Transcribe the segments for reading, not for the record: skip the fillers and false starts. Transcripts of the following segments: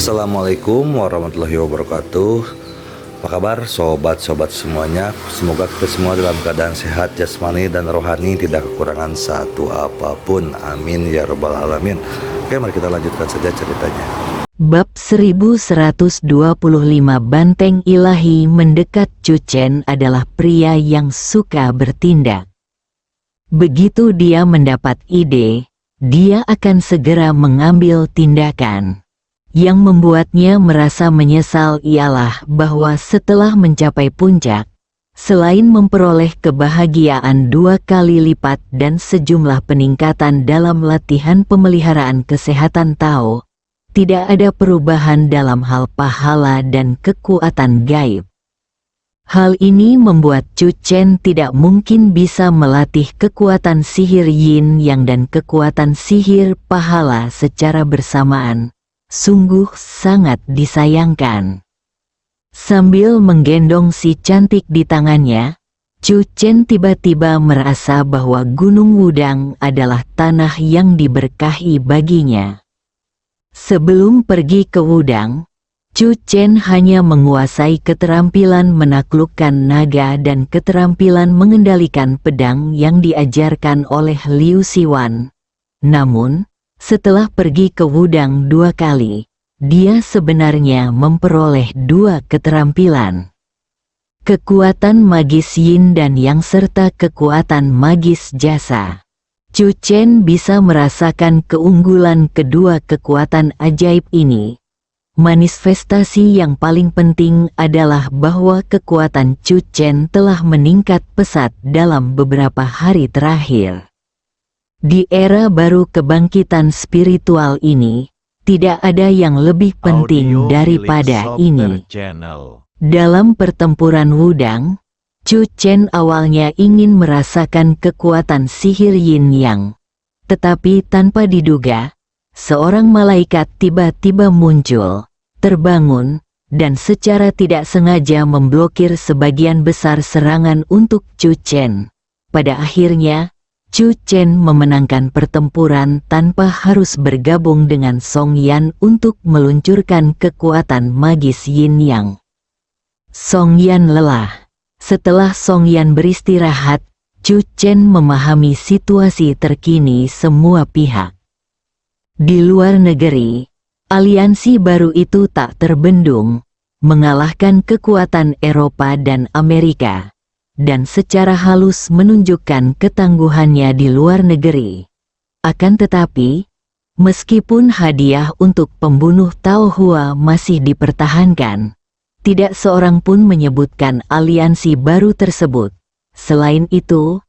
Assalamualaikum warahmatullahi wabarakatuh. Apa kabar sobat-sobat semuanya? Semoga kita semua dalam keadaan sehat jasmani dan rohani, tidak kekurangan satu apapun. Amin ya rabbal alamin. Oke, mari kita lanjutkan saja ceritanya. Bab 1125. Banteng ilahi mendekat. Chu Chen adalah pria yang suka bertindak. Begitu dia mendapat ide, dia akan segera mengambil tindakan. Yang membuatnya merasa menyesal ialah bahwa setelah mencapai puncak, selain memperoleh kebahagiaan 2 kali lipat dan sejumlah peningkatan dalam latihan pemeliharaan kesehatan Tao, tidak ada perubahan dalam hal pahala dan kekuatan gaib. Hal ini membuat Chu Chen tidak mungkin bisa melatih kekuatan sihir yin yang dan kekuatan sihir pahala secara bersamaan. Sungguh sangat disayangkan. Sambil menggendong si cantik di tangannya, Chu Chen tiba-tiba merasa bahwa Gunung Wudang adalah tanah yang diberkahi baginya. Sebelum pergi ke Wudang, Chu Chen hanya menguasai keterampilan menaklukkan naga dan keterampilan mengendalikan pedang yang diajarkan oleh Liu Siwan. Namun, setelah pergi ke Wudang 2 kali, dia sebenarnya memperoleh 2 keterampilan. Kekuatan magis yin dan yang serta kekuatan magis jasa. Chu Chen bisa merasakan keunggulan kedua kekuatan ajaib ini. Manifestasi yang paling penting adalah bahwa kekuatan Chu Chen telah meningkat pesat dalam beberapa hari terakhir. Di era baru kebangkitan spiritual ini, tidak ada yang lebih penting daripada ini. Dalam pertempuran Wudang, Chu Chen awalnya ingin merasakan kekuatan sihir yin yang, tetapi tanpa diduga, seorang malaikat tiba-tiba muncul, terbangun, dan secara tidak sengaja memblokir sebagian besar serangan untuk Chu Chen. Pada akhirnya, Chu Chen memenangkan pertempuran tanpa harus bergabung dengan Song Yan untuk meluncurkan kekuatan magis yin yang. Song Yan lelah. Setelah Song Yan beristirahat, Chu Chen memahami situasi terkini semua pihak. Di luar negeri, aliansi baru itu tak terbendung, mengalahkan kekuatan Eropa dan Amerika, dan secara halus menunjukkan ketangguhannya di luar negeri. Akan tetapi, meskipun hadiah untuk pembunuh Tao Hua masih dipertahankan, tidak seorang pun menyebutkan aliansi baru tersebut. Selain itu,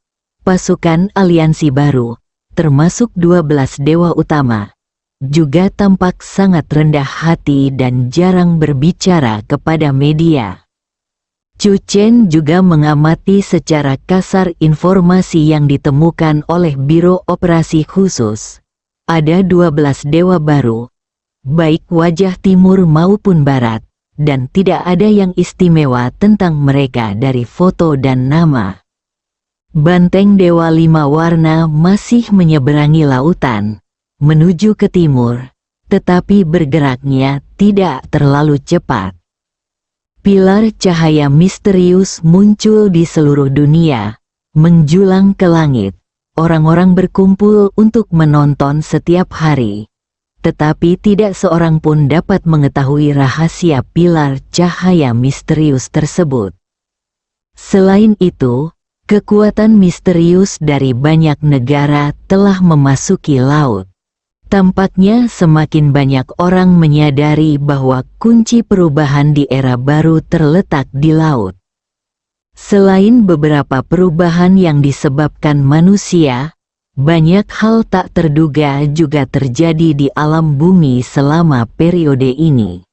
pasukan aliansi baru, termasuk 12 dewa utama, juga tampak sangat rendah hati dan jarang berbicara kepada media. Chu Chen juga mengamati secara kasar informasi yang ditemukan oleh Biro Operasi Khusus. Ada 12 dewa baru, baik wajah timur maupun barat, dan tidak ada yang istimewa tentang mereka dari foto dan nama. Banteng Dewa 5 Warna masih menyeberangi lautan, menuju ke timur, tetapi bergeraknya tidak terlalu cepat. Pilar cahaya misterius muncul di seluruh dunia, menjulang ke langit. Orang-orang berkumpul untuk menonton setiap hari. Tetapi tidak seorang pun dapat mengetahui rahasia pilar cahaya misterius tersebut. Selain itu, kekuatan misterius dari banyak negara telah memasuki laut. Tampaknya semakin banyak orang menyadari bahwa kunci perubahan di era baru terletak di laut. Selain beberapa perubahan yang disebabkan manusia, banyak hal tak terduga juga terjadi di alam bumi selama periode ini.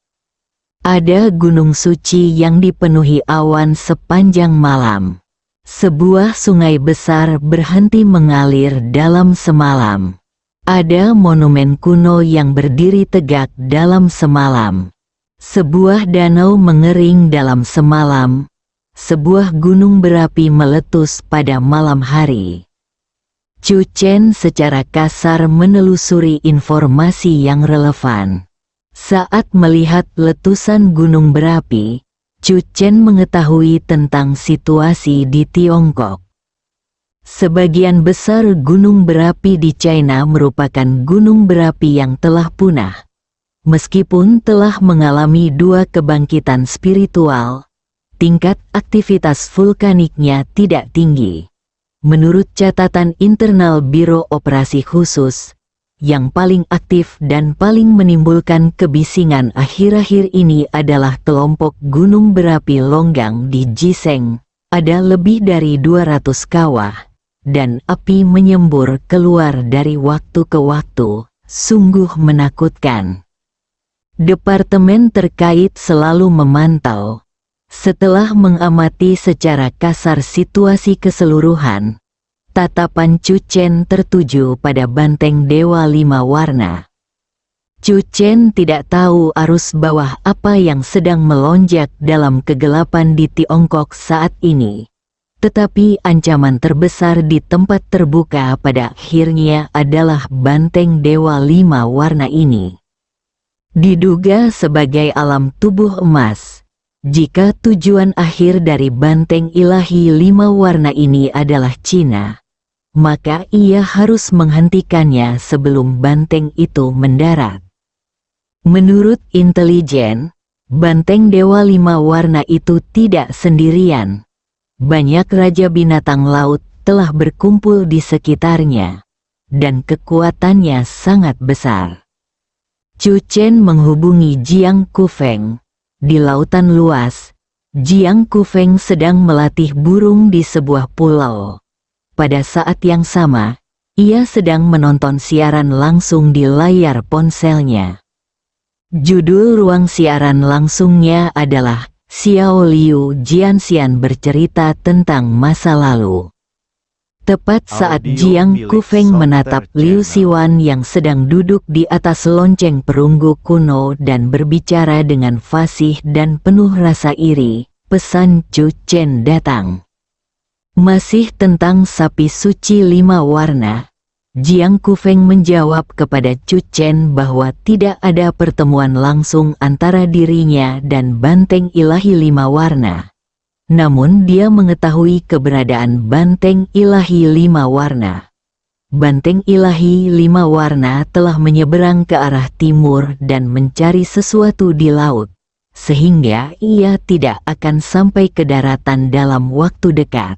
Ada gunung suci yang dipenuhi awan sepanjang malam. Sebuah sungai besar berhenti mengalir dalam semalam. Ada monumen kuno yang berdiri tegak dalam semalam. Sebuah danau mengering dalam semalam. Sebuah gunung berapi meletus pada malam hari. Chu Chen secara kasar menelusuri informasi yang relevan. Saat melihat letusan gunung berapi, Chu Chen mengetahui tentang situasi di Tiongkok. Sebagian besar gunung berapi di China merupakan gunung berapi yang telah punah. Meskipun telah mengalami 2 kebangkitan spiritual, tingkat aktivitas vulkaniknya tidak tinggi. Menurut catatan internal Biro Operasi Khusus, yang paling aktif dan paling menimbulkan kebisingan akhir-akhir ini adalah kelompok gunung berapi longgang di Jiseng. Ada lebih dari 200 kawah, dan api menyembur keluar dari waktu ke waktu, sungguh menakutkan. Departemen terkait selalu memantau. Setelah mengamati secara kasar situasi keseluruhan, tatapan Chu Chen tertuju pada banteng Dewa 5 Warna. Chu Chen tidak tahu arus bawah apa yang sedang melonjak dalam kegelapan di Tiongkok saat ini. Tetapi ancaman terbesar di tempat terbuka pada akhirnya adalah banteng Dewa 5 Warna ini. Diduga sebagai alam tubuh emas, jika tujuan akhir dari banteng ilahi 5 warna ini adalah Cina, maka ia harus menghentikannya sebelum banteng itu mendarat. Menurut intelijen, banteng Dewa 5 Warna itu tidak sendirian. Banyak raja binatang laut telah berkumpul di sekitarnya, dan kekuatannya sangat besar. Chu Chen menghubungi Jiang Kufeng. Di lautan luas, Jiang Kufeng sedang melatih burung di sebuah pulau. Pada saat yang sama, ia sedang menonton siaran langsung di layar ponselnya. Judul ruang siaran langsungnya adalah Xiao Liu Jianxian bercerita tentang masa lalu. Tepat saat Jiang Kufeng menatap Liu Siwan yang sedang duduk di atas lonceng perunggu kuno dan berbicara dengan fasih dan penuh rasa iri, pesan Chu Chen datang. Masih tentang sapi suci 5 warna, Jiang Kufeng menjawab kepada Chu Chen bahwa tidak ada pertemuan langsung antara dirinya dan banteng ilahi 5 warna. Namun dia mengetahui keberadaan banteng ilahi 5 warna. Banteng ilahi 5 warna telah menyeberang ke arah timur dan mencari sesuatu di laut, sehingga ia tidak akan sampai ke daratan dalam waktu dekat.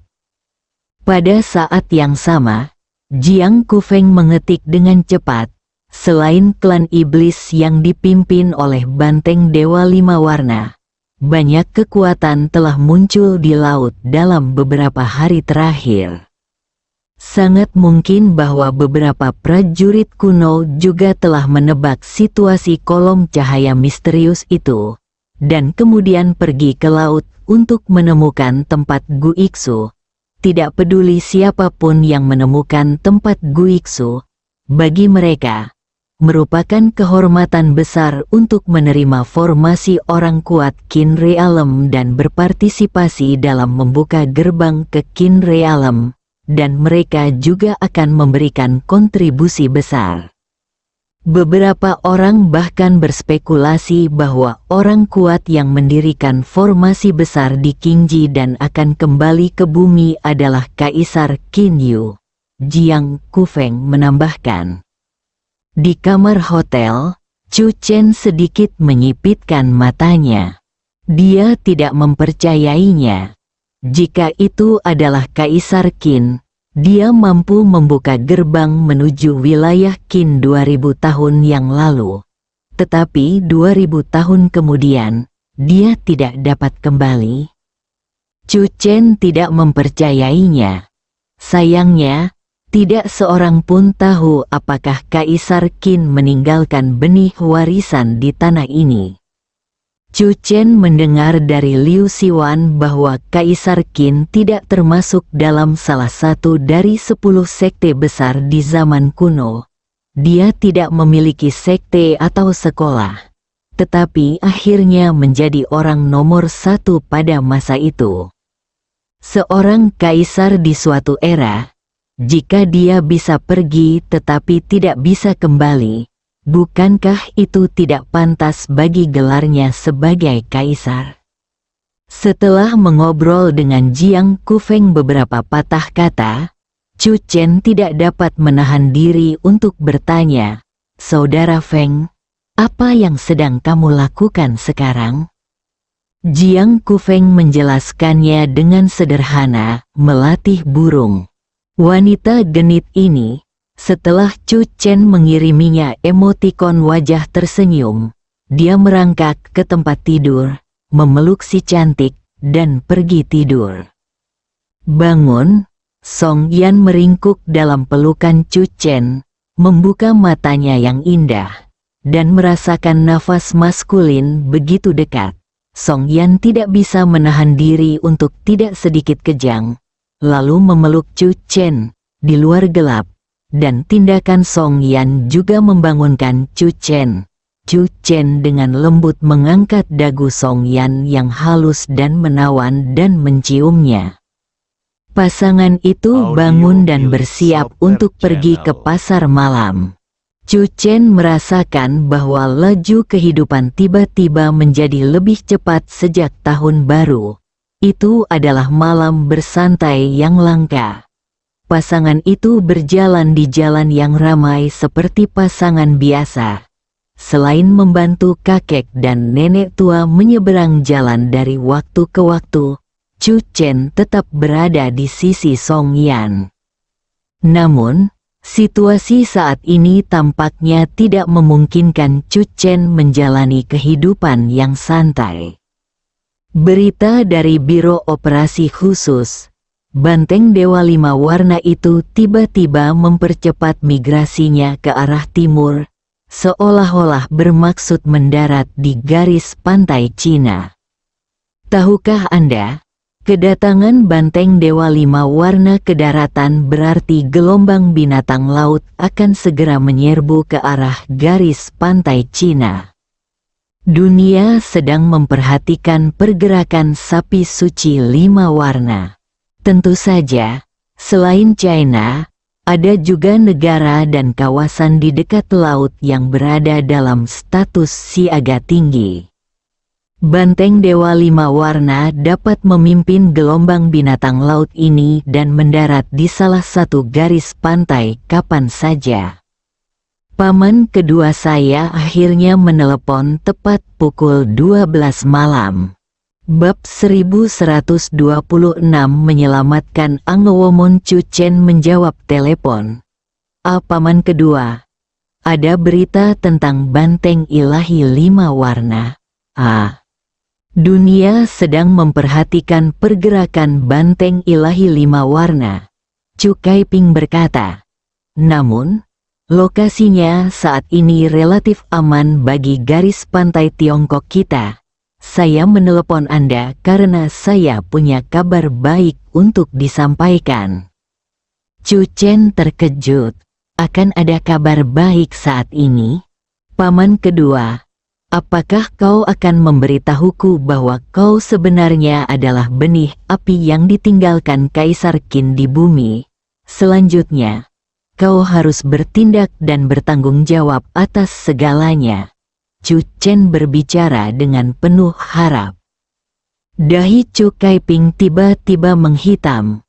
Pada saat yang sama, Jiang Kufeng mengetik dengan cepat, selain klan iblis yang dipimpin oleh banteng Dewa 5 Warna, banyak kekuatan telah muncul di laut dalam beberapa hari terakhir. Sangat mungkin bahwa beberapa prajurit kuno juga telah menebak situasi kolom cahaya misterius itu, dan kemudian pergi ke laut untuk menemukan tempat Guiksu. Tidak peduli siapapun yang menemukan tempat Guiksu, bagi mereka merupakan kehormatan besar untuk menerima formasi orang kuat Qin Realm dan berpartisipasi dalam membuka gerbang ke Qin Realm, dan mereka juga akan memberikan kontribusi besar. Beberapa orang bahkan berspekulasi bahwa orang kuat yang mendirikan formasi besar di Qingji dan akan kembali ke bumi adalah Kaisar Qin Yu. Jiang Kufeng menambahkan. Di kamar hotel, Chu Chen sedikit menyipitkan matanya. Dia tidak mempercayainya. Jika itu adalah Kaisar Qin, dia mampu membuka gerbang menuju wilayah Qin 2000 tahun yang lalu. Tetapi 2000 tahun kemudian, dia tidak dapat kembali. Chu Chen tidak mempercayainya. Sayangnya, tidak seorang pun tahu apakah Kaisar Qin meninggalkan benih warisan di tanah ini. Chu Chen mendengar dari Liu Siwan bahwa Kaisar Qin tidak termasuk dalam salah satu dari 10 sekte besar di zaman kuno. Dia tidak memiliki sekte atau sekolah, tetapi akhirnya menjadi orang nomor 1 pada masa itu. Seorang kaisar di suatu era, jika dia bisa pergi tetapi tidak bisa kembali, Bukankah itu tidak pantas bagi gelarnya sebagai kaisar? Setelah mengobrol dengan Jiang Kufeng beberapa patah kata, Chu Chen tidak dapat menahan diri untuk bertanya, "Saudara Feng, apa yang sedang kamu lakukan sekarang?" Jiang Kufeng menjelaskannya dengan sederhana, melatih burung. Wanita genit ini, setelah Chu Chen mengiriminya emotikon wajah tersenyum, dia merangkak ke tempat tidur, memeluk si cantik, dan pergi tidur. Bangun, Song Yan meringkuk dalam pelukan Chu Chen, membuka matanya yang indah, dan merasakan nafas maskulin begitu dekat. Song Yan tidak bisa menahan diri untuk tidak sedikit kejang, lalu memeluk Chu Chen di luar gelap, dan tindakan Song Yan juga membangunkan Chu Chen. Chu Chen dengan lembut mengangkat dagu Song Yan yang halus dan menawan dan menciumnya. Pasangan itu bangun dan bersiap untuk pergi ke pasar malam. Chu Chen merasakan bahwa laju kehidupan tiba-tiba menjadi lebih cepat sejak tahun baru. Itu adalah malam bersantai yang langka. Pasangan itu berjalan di jalan yang ramai seperti pasangan biasa. Selain membantu kakek dan nenek tua menyeberang jalan dari waktu ke waktu, Chu Chen tetap berada di sisi Song Yan. Namun, situasi saat ini tampaknya tidak memungkinkan Chu Chen menjalani kehidupan yang santai. Berita dari Biro Operasi Khusus, banteng Dewa 5 warna itu tiba-tiba mempercepat migrasinya ke arah timur, seolah-olah bermaksud mendarat di garis pantai Cina. Tahukah Anda? Kedatangan banteng Dewa 5 warna ke daratan berarti gelombang binatang laut akan segera menyerbu ke arah garis pantai Cina. Dunia sedang memperhatikan pergerakan sapi suci 5 warna. Tentu saja, selain China, ada juga negara dan kawasan di dekat laut yang berada dalam status siaga tinggi. Banteng Dewa 5 warna dapat memimpin gelombang binatang laut ini dan mendarat di salah satu garis pantai kapan saja. Paman kedua saya akhirnya menelepon tepat pukul 12 malam. Bab 1126 menyelamatkan Angewomon. Chu Chen menjawab telepon. Paman kedua, ada berita tentang banteng ilahi 5 warna. Dunia sedang memperhatikan pergerakan banteng ilahi 5 warna, Chu Kaiping berkata. Namun, lokasinya saat ini relatif aman bagi garis pantai Tiongkok kita. Saya menelepon Anda karena saya punya kabar baik untuk disampaikan. Chu Chen terkejut. Akan ada kabar baik saat ini? Paman kedua, apakah kau akan memberitahuku bahwa kau sebenarnya adalah benih api yang ditinggalkan Kaisar Qin di bumi? Selanjutnya, kau harus bertindak dan bertanggung jawab atas segalanya. Chu Chen berbicara dengan penuh harap. Dahi Chu Kaiping tiba-tiba menghitam.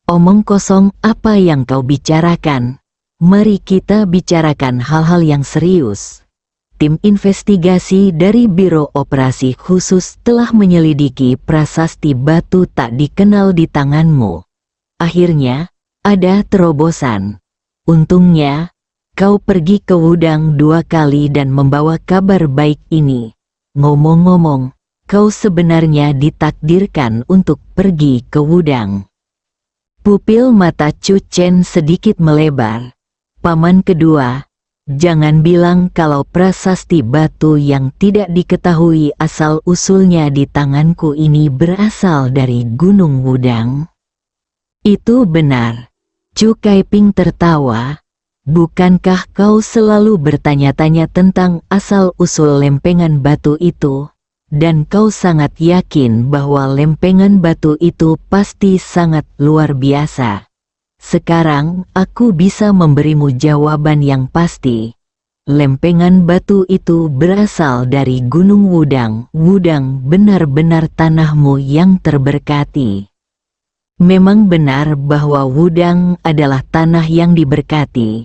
Omong kosong, apa yang kau bicarakan? Mari kita bicarakan hal-hal yang serius. Tim investigasi dari Biro Operasi Khusus telah menyelidiki prasasti batu tak dikenal di tanganmu. Akhirnya, ada terobosan. Untungnya, kau pergi ke Wudang 2 kali dan membawa kabar baik ini. Ngomong-ngomong, kau sebenarnya ditakdirkan untuk pergi ke Wudang. Pupil mata Chu Chen sedikit melebar. Paman kedua, jangan bilang kalau prasasti batu yang tidak diketahui asal-usulnya di tanganku ini berasal dari Gunung Wudang. Itu benar. Chu Kaiping tertawa. Bukankah kau selalu bertanya-tanya tentang asal-usul lempengan batu itu? Dan kau sangat yakin bahwa lempengan batu itu pasti sangat luar biasa. Sekarang, aku bisa memberimu jawaban yang pasti. lempengan batu itu berasal dari Gunung Wudang. Wudang benar-benar tanahmu yang terberkati. Memang benar bahwa Wudang adalah tanah yang diberkati.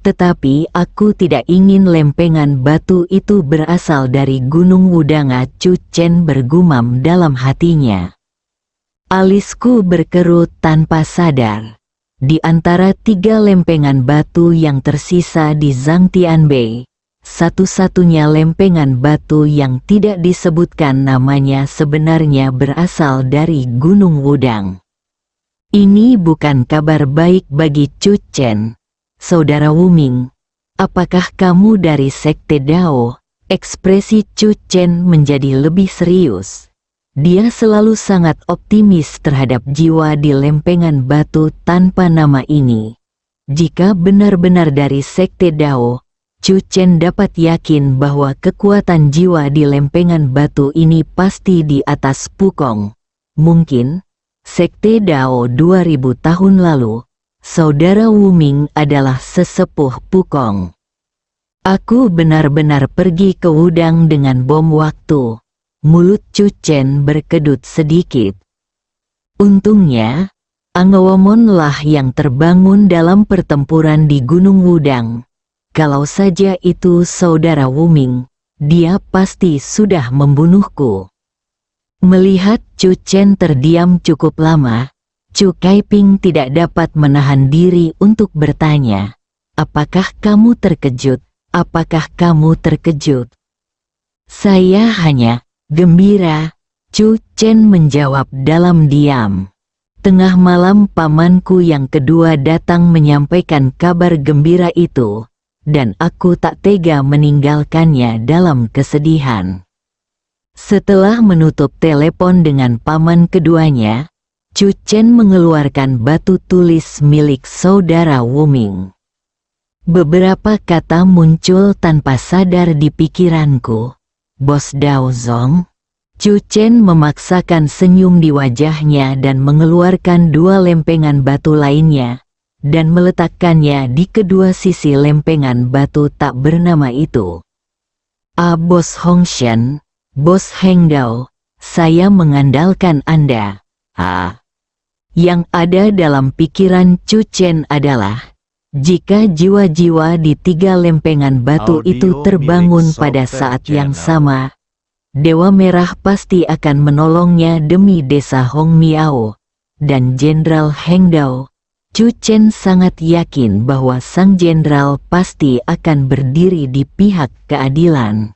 Tetapi aku tidak ingin lempengan batu itu berasal dari Gunung Wudanga. Chu Chen bergumam dalam hatinya. Alisku berkerut tanpa sadar. Di antara 3 lempengan batu yang tersisa di Zhangtianbei, satu-satunya lempengan batu yang tidak disebutkan namanya sebenarnya berasal dari Gunung Wudang. Ini bukan kabar baik bagi Chu Chen. Saudara Wuming, apakah kamu dari Sekte Dao? Ekspresi Chu Chen menjadi lebih serius. Dia selalu sangat optimis terhadap jiwa di lempengan batu tanpa nama ini. Jika benar-benar dari Sekte Dao, Chu Chen dapat yakin bahwa kekuatan jiwa di lempengan batu ini pasti di atas Pukong. Mungkin, Sekte Dao 2000 tahun lalu, Saudara Wuming adalah sesepuh Pukong. Aku benar-benar pergi ke Wudang dengan bom waktu. Mulut Chu Chen berkedut sedikit. Untungnya, Angewomon lah yang terbangun dalam pertempuran di Gunung Wudang. Kalau saja itu Saudara Wuming, dia pasti sudah membunuhku. Melihat Chu Chen terdiam cukup lama, Chu Kaiping tidak dapat menahan diri untuk bertanya, "Apakah kamu terkejut? Apakah kamu terkejut?" "Saya hanya gembira," Chu Chen menjawab dalam diam. Tengah malam pamanku yang kedua datang menyampaikan kabar gembira itu, dan aku tak tega meninggalkannya dalam kesedihan. Setelah menutup telepon dengan paman keduanya, Chu Chen mengeluarkan batu tulis milik Saudara Wuming. Beberapa kata muncul tanpa sadar di pikiranku. "Bos Dao Zong?" Chu Chen memaksakan senyum di wajahnya dan mengeluarkan 2 lempengan batu lainnya, dan meletakkannya di kedua sisi lempengan batu tak bernama itu. Bos Hongshan, Bos Hengdao, saya mengandalkan Anda." Yang ada dalam pikiran Chu Chen adalah, jika jiwa-jiwa di 3 lempengan batu itu terbangun pada saat yang sama, Dewa Merah pasti akan menolongnya demi desa Hong Miao dan Jenderal Hengdao. Chu Chen sangat yakin bahwa sang jenderal pasti akan berdiri di pihak keadilan.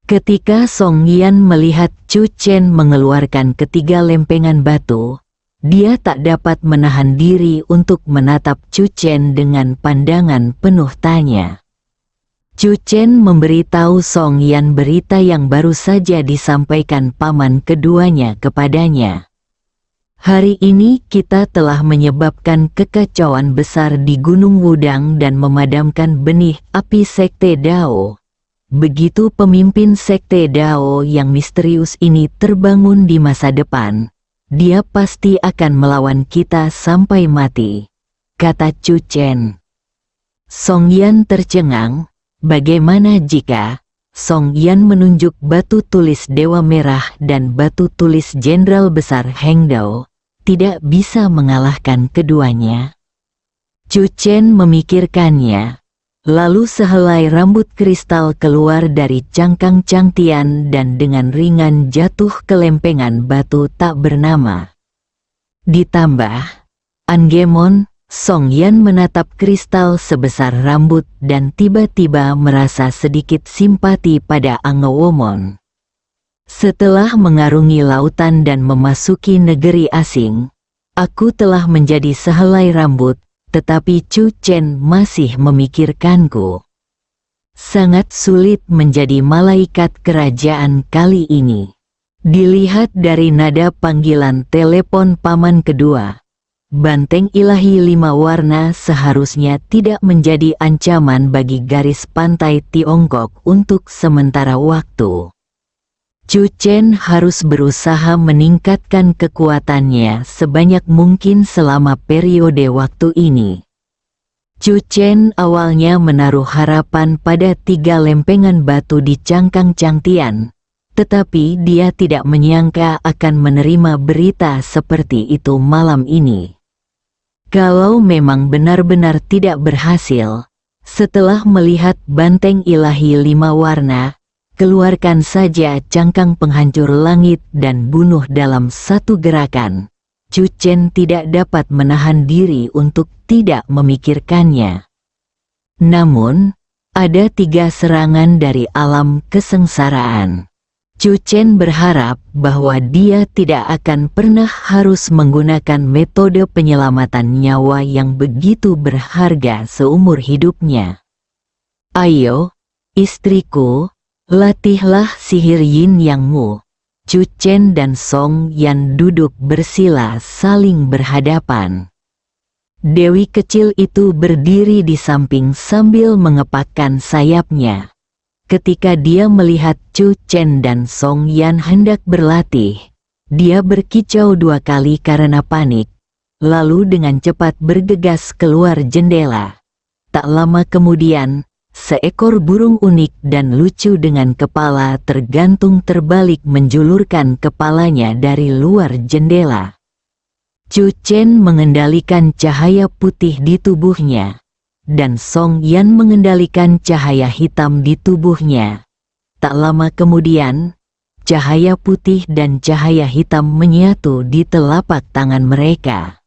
Ketika Song Yan melihat Chu Chen mengeluarkan ketiga lempengan batu, dia tak dapat menahan diri untuk menatap Chu Chen dengan pandangan penuh tanya. Chu Chen memberitahu Song Yan berita yang baru saja disampaikan paman keduanya kepadanya. "Hari ini kita telah menyebabkan kekacauan besar di Gunung Wudang dan memadamkan benih api Sekte Dao. Begitu pemimpin Sekte Dao yang misterius ini terbangun di masa depan, dia pasti akan melawan kita sampai mati," kata Chu Chen. Song Yan tercengang. Bagaimana jika Song Yan menunjuk batu tulis Dewa Merah dan batu tulis Jenderal Besar Hengdao tidak bisa mengalahkan keduanya? Chu Chen memikirkannya. Lalu sehelai rambut kristal keluar dari cangkang Changtian dan dengan ringan jatuh ke lempengan batu tak bernama. Ditambah, Angemon, Song Yan menatap kristal sebesar rambut dan tiba-tiba merasa sedikit simpati pada Angewomon. Setelah mengarungi lautan dan memasuki negeri asing, aku telah menjadi sehelai rambut, tetapi Chu Chen masih memikirkanku. Sangat sulit menjadi malaikat kerajaan kali ini. Dilihat dari nada panggilan telepon paman kedua, banteng ilahi 5 warna seharusnya tidak menjadi ancaman bagi garis pantai Tiongkok untuk sementara waktu. Chu Chen harus berusaha meningkatkan kekuatannya sebanyak mungkin selama periode waktu ini. Chu Chen awalnya menaruh harapan pada 3 lempengan batu di cangkang Changtian, tetapi dia tidak menyangka akan menerima berita seperti itu malam ini. Kalau memang benar-benar tidak berhasil, setelah melihat banteng ilahi 5 warna, keluarkan saja cangkang penghancur langit dan bunuh dalam satu gerakan. Chu Chen tidak dapat menahan diri untuk tidak memikirkannya. Namun, ada 3 serangan dari alam kesengsaraan. Chu Chen berharap bahwa dia tidak akan pernah harus menggunakan metode penyelamatan nyawa yang begitu berharga seumur hidupnya. Ayo, istriku, latihlah sihir yin yangmu. Chu Chen dan Song Yan duduk bersila saling berhadapan. Dewi kecil itu berdiri di samping sambil mengepakkan sayapnya. Ketika dia melihat Chu Chen dan Song Yan hendak berlatih, dia berkicau 2 kali karena panik, lalu dengan cepat bergegas keluar jendela. Tak lama kemudian, seekor burung unik dan lucu dengan kepala tergantung terbalik menjulurkan kepalanya dari luar jendela. Chu Chen mengendalikan cahaya putih di tubuhnya, dan Song Yan mengendalikan cahaya hitam di tubuhnya. Tak lama kemudian, cahaya putih dan cahaya hitam menyatu di telapak tangan mereka.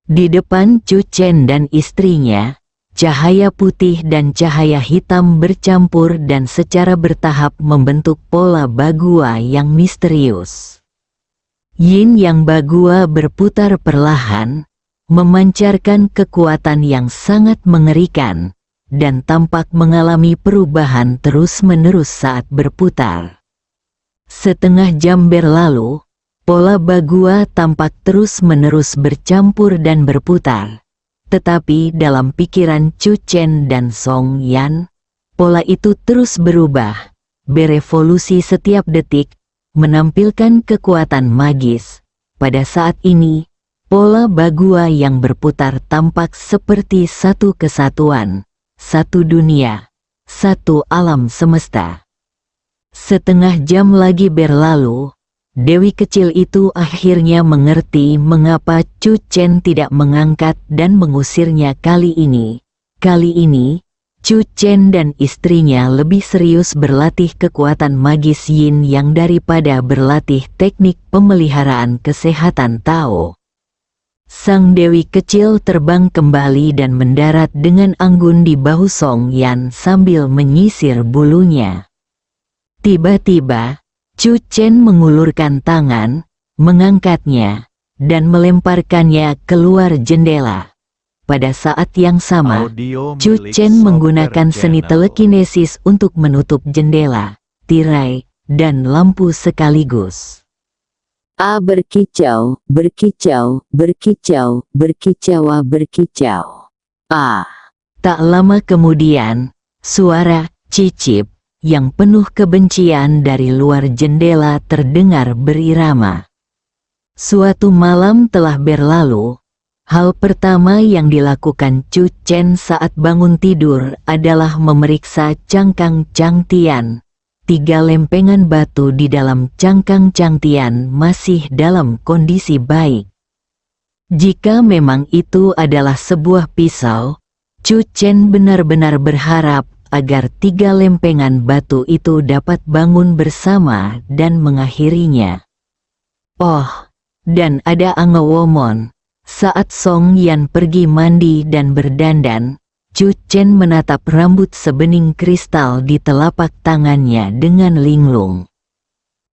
Di depan Chu Chen dan istrinya, cahaya putih dan cahaya hitam bercampur dan secara bertahap membentuk pola bagua yang misterius. Yin yang bagua berputar perlahan, memancarkan kekuatan yang sangat mengerikan, dan tampak mengalami perubahan terus-menerus saat berputar. Setengah jam berlalu, pola bagua tampak terus-menerus bercampur dan berputar. Tetapi dalam pikiran Chu Chen dan Song Yan, pola itu terus berubah, berevolusi setiap detik, menampilkan kekuatan magis. Pada saat ini, pola bagua yang berputar tampak seperti satu kesatuan, satu dunia, satu alam semesta. Setengah jam lagi berlalu, Dewi kecil itu akhirnya mengerti mengapa Chu Chen tidak mengangkat dan mengusirnya kali ini. Kali ini, Chu Chen dan istrinya lebih serius berlatih kekuatan magis yin yang daripada berlatih teknik pemeliharaan kesehatan Tao. Sang Dewi kecil terbang kembali dan mendarat dengan anggun di bahu Song Yan sambil menyisir bulunya. Tiba-tiba, Chu Chen mengulurkan tangan, mengangkatnya, dan melemparkannya keluar jendela. Pada saat yang sama, Chu Chen menggunakan seni telekinesis untuk menutup jendela, tirai, dan lampu sekaligus. Berkicau, berkicau, berkicau, berkicau, berkicau. Tak lama kemudian, suara cicip yang penuh kebencian dari luar jendela terdengar berirama. Suatu malam telah berlalu, hal pertama yang dilakukan Chu Chen saat bangun tidur adalah memeriksa cangkang Changtian. 3 lempengan batu di dalam cangkang Changtian masih dalam kondisi baik. Jika memang itu adalah sebuah pisau, Chu Chen benar-benar berharap agar 3 lempengan batu itu dapat bangun bersama dan mengakhirinya. Oh, dan ada Angewomon. Saat Song Yan pergi mandi dan berdandan, Chu Chen menatap rambut sebening kristal di telapak tangannya dengan linglung.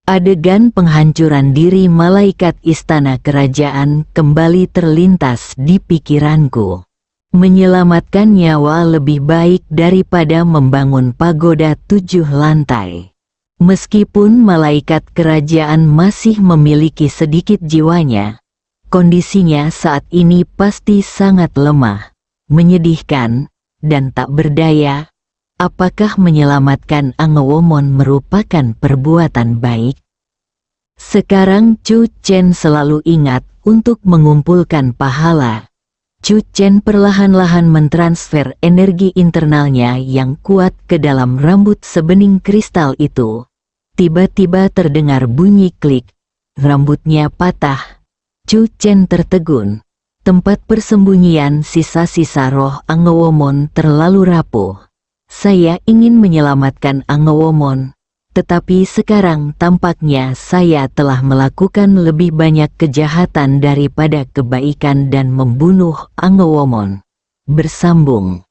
Adegan penghancuran diri malaikat istana kerajaan kembali terlintas di pikiranku. Menyelamatkan nyawa lebih baik daripada membangun pagoda 7 lantai. Meskipun malaikat kerajaan masih memiliki sedikit jiwanya, kondisinya saat ini pasti sangat lemah, menyedihkan, dan tak berdaya. Apakah menyelamatkan Angewomon merupakan perbuatan baik? Sekarang Chu Chen selalu ingat untuk mengumpulkan pahala. Chu Chen perlahan-lahan mentransfer energi internalnya yang kuat ke dalam rambut sebening kristal itu. Tiba-tiba terdengar bunyi klik. Rambutnya patah. Chu Chen tertegun. Tempat persembunyian sisa-sisa roh Angewomon terlalu rapuh. Saya ingin menyelamatkan Angewomon. Tetapi sekarang tampaknya saya telah melakukan lebih banyak kejahatan daripada kebaikan dan membunuh Angewomon. Bersambung.